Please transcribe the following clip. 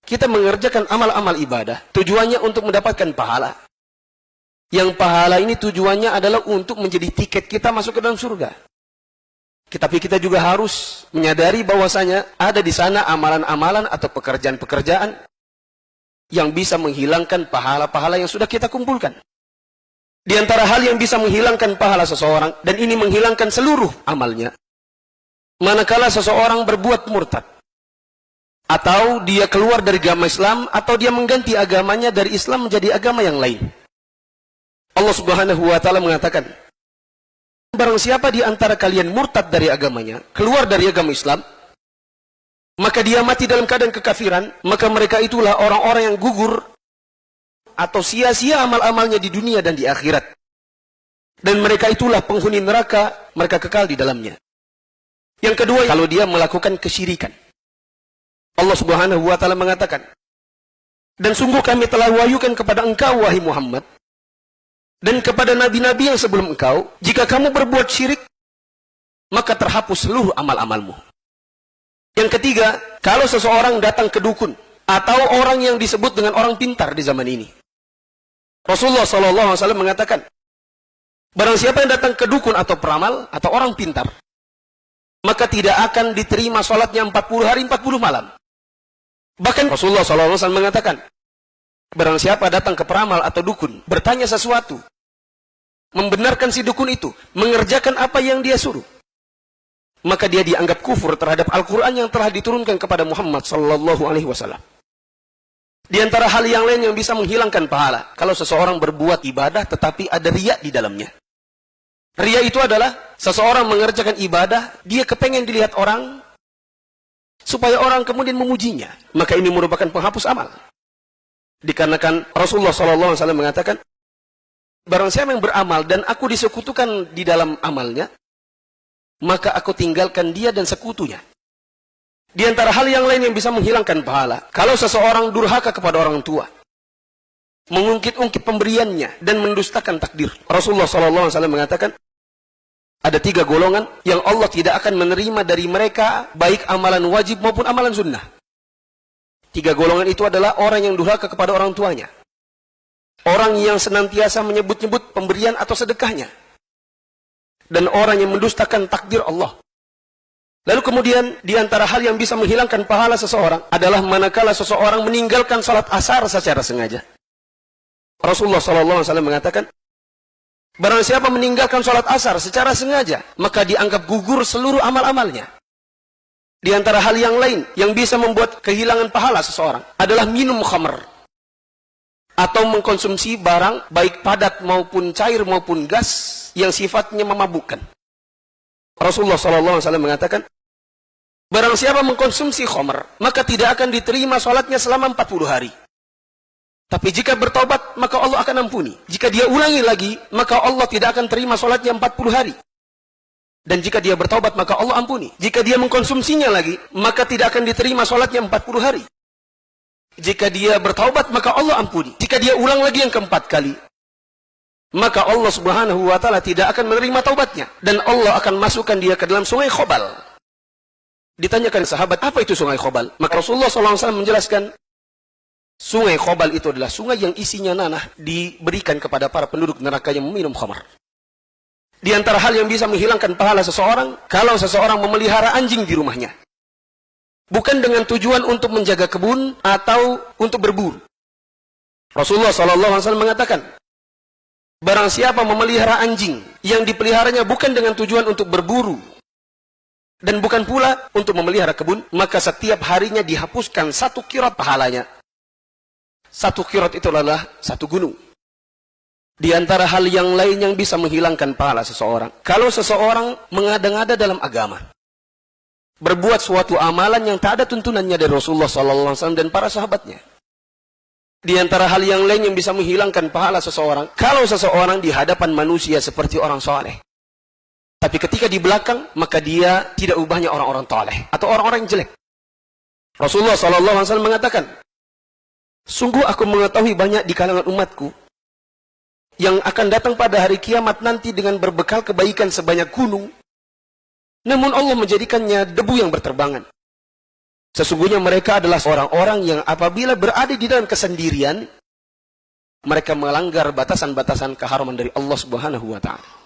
kita mengerjakan amal-amal ibadah, tujuannya untuk mendapatkan pahala. Yang pahala ini tujuannya adalah untuk menjadi tiket kita masuk ke dalam surga. Tapi kita juga harus menyadari bahwasanya ada di sana amalan-amalan atau pekerjaan-pekerjaan yang bisa menghilangkan pahala-pahala yang sudah kita kumpulkan. Di antara hal yang bisa menghilangkan pahala seseorang, dan ini menghilangkan seluruh amalnya, manakala seseorang berbuat murtad, atau dia keluar dari agama Islam, atau dia mengganti agamanya dari Islam menjadi agama yang lain. Allah Subhanahu wa Ta'ala mengatakan, barang siapa di antara kalian murtad dari agamanya, keluar dari agama Islam, maka dia mati dalam keadaan kekafiran, maka mereka itulah orang-orang yang gugur atau sia-sia amal-amalnya di dunia dan di akhirat. Dan mereka itulah penghuni neraka, mereka kekal di dalamnya. Yang kedua, kalau dia melakukan kesyirikan. Allah Subhanahu wa Ta'ala mengatakan, dan sungguh kami telah wahyukan kepada engkau, wahai Muhammad, dan kepada nabi-nabi yang sebelum engkau, jika kamu berbuat syirik, maka terhapus seluruh amal-amalmu. Yang ketiga, kalau seseorang datang ke dukun, atau orang yang disebut dengan orang pintar di zaman ini. Rasulullah SAW mengatakan, barang siapa yang datang ke dukun atau peramal, atau orang pintar, maka tidak akan diterima sholatnya 40 hari 40 malam. Bahkan Rasulullah SAW mengatakan, barang siapa datang ke peramal atau dukun, bertanya sesuatu, membenarkan si dukun itu, mengerjakan apa yang dia suruh, maka dia dianggap kufur terhadap Al-Quran yang telah diturunkan kepada Muhammad SAW. Di antara hal yang lain yang bisa menghilangkan pahala, kalau seseorang berbuat ibadah tetapi ada riya di dalamnya. Riya itu adalah seseorang mengerjakan ibadah, dia kepengen dilihat orang, supaya orang kemudian memujinya. Maka ini merupakan penghapus amal. Dikarenakan Rasulullah SAW mengatakan, barang siapa yang beramal dan aku disekutukan di dalam amalnya, maka aku tinggalkan dia dan sekutunya. Di antara hal yang lain yang bisa menghilangkan pahala, kalau seseorang durhaka kepada orang tua, mengungkit-ungkit pemberiannya, dan mendustakan takdir. Rasulullah SAW mengatakan, ada 3 golongan yang Allah tidak akan menerima dari mereka, baik amalan wajib maupun amalan sunnah. 3 golongan itu adalah orang yang durhaka kepada orang tuanya, orang yang senantiasa menyebut-nyebut pemberian atau sedekahnya, dan orang yang mendustakan takdir Allah. Lalu kemudian, di antara hal yang bisa menghilangkan pahala seseorang adalah manakala seseorang meninggalkan salat asar secara sengaja. Rasulullah SAW mengatakan, barang siapa meninggalkan salat asar secara sengaja, maka dianggap gugur seluruh amal-amalnya. Di antara hal yang lain yang bisa membuat kehilangan pahala seseorang adalah minum khamr, atau mengkonsumsi barang baik padat maupun cair maupun gas yang sifatnya memabukkan. Rasulullah SAW mengatakan, barang siapa mengkonsumsi khamr, maka tidak akan diterima sholatnya selama 40 hari. Tapi jika bertobat, maka Allah akan ampuni. Jika dia ulangi lagi, maka Allah tidak akan terima sholatnya 40 hari. Dan jika dia bertobat, maka Allah ampuni. Jika dia mengkonsumsinya lagi, maka tidak akan diterima sholatnya 40 hari. Jika dia bertobat, maka Allah ampuni. Jika dia ulang lagi yang keempat kali, maka Allah Subhanahu wa Ta'ala tidak akan menerima taubatnya, dan Allah akan masukkan dia ke dalam sungai Khobal. Ditanyakan sahabat, apa itu sungai Khobal? Maka Rasulullah SAW menjelaskan, sungai Khobal itu adalah sungai yang isinya nanah diberikan kepada para penduduk neraka yang meminum khamar. Di antara hal yang bisa menghilangkan pahala seseorang, kalau seseorang memelihara anjing di rumahnya, bukan dengan tujuan untuk menjaga kebun atau untuk berburu. Rasulullah SAW mengatakan, barang siapa memelihara anjing yang dipeliharanya bukan dengan tujuan untuk berburu, dan bukan pula untuk memelihara kebun, maka setiap harinya dihapuskan 1 qirat pahalanya. 1 qirat itu adalah 1 gunung. Di antara hal yang lain yang bisa menghilangkan pahala seseorang, kalau seseorang mengada-ngada dalam agama, berbuat suatu amalan yang tak ada tuntunannya dari Rasulullah SAW dan para sahabatnya. Di antara hal yang lain yang bisa menghilangkan pahala seseorang, kalau seseorang di hadapan manusia seperti orang soleh, tapi ketika di belakang, maka dia tidak ubahnya orang-orang toleh atau orang-orang yang jelek. Rasulullah SAW mengatakan, sungguh aku mengetahui banyak di kalangan umatku yang akan datang pada hari kiamat nanti dengan berbekal kebaikan sebanyak gunung, namun Allah menjadikannya debu yang berterbangan. Sesungguhnya mereka adalah orang-orang yang apabila berada di dalam kesendirian, mereka melanggar batasan-batasan keharaman dari Allah Subhanahu wa ta'ala.